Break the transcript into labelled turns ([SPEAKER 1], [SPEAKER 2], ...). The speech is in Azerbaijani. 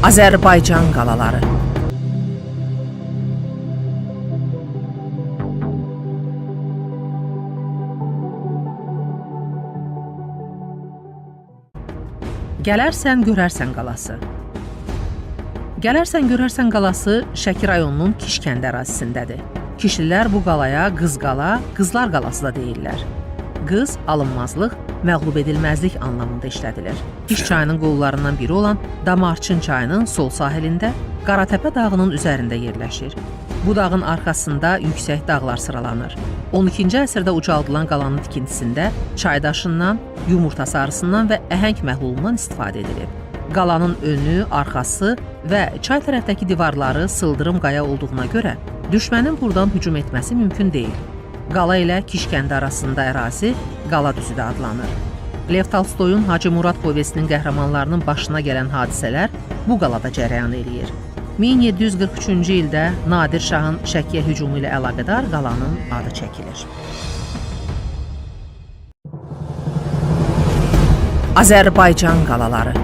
[SPEAKER 1] Azərbaycan qalaları. Gələrsən görərsən qalası. Gələrsən görərsən qalası Şəki rayonunun Kiş kəndi ərazisindədir. Kişlilər bu qalaya Qız qala, Qızlar qalası da deyirlər. Qız, alınmazlıq, məğlub edilməzlik anlamında işlədilir. Kiş çayının qollarından biri olan Damarçın çayının sol sahilində Qaratəpə dağının üzərində yerləşir. Bu dağın arxasında yüksək dağlar sıralanır. 12-ci əsrdə ucaldılan qalanın tikintisində çaydaşından, yumurta sarısından və əhəng məhlulundan istifadə edilib. Qalanın önü, arxası və çay tərəfdəki divarları sıldırım qaya olduğuna görə düşmənin buradan hücum etməsi mümkün deyil. Qala ilə Kiş kəndi arasında ərazi Qala düzü də adlanır. Lev Tolstoyun Hacı Murad povestinin qəhrəmanlarının başına gələn hadisələr bu qalada cərəyan eləyir. 1743-cü ildə Nadir Şahın Şəkiyə hücumu ilə əlaqədar qalanın adı çəkilir. Azərbaycan qalaları.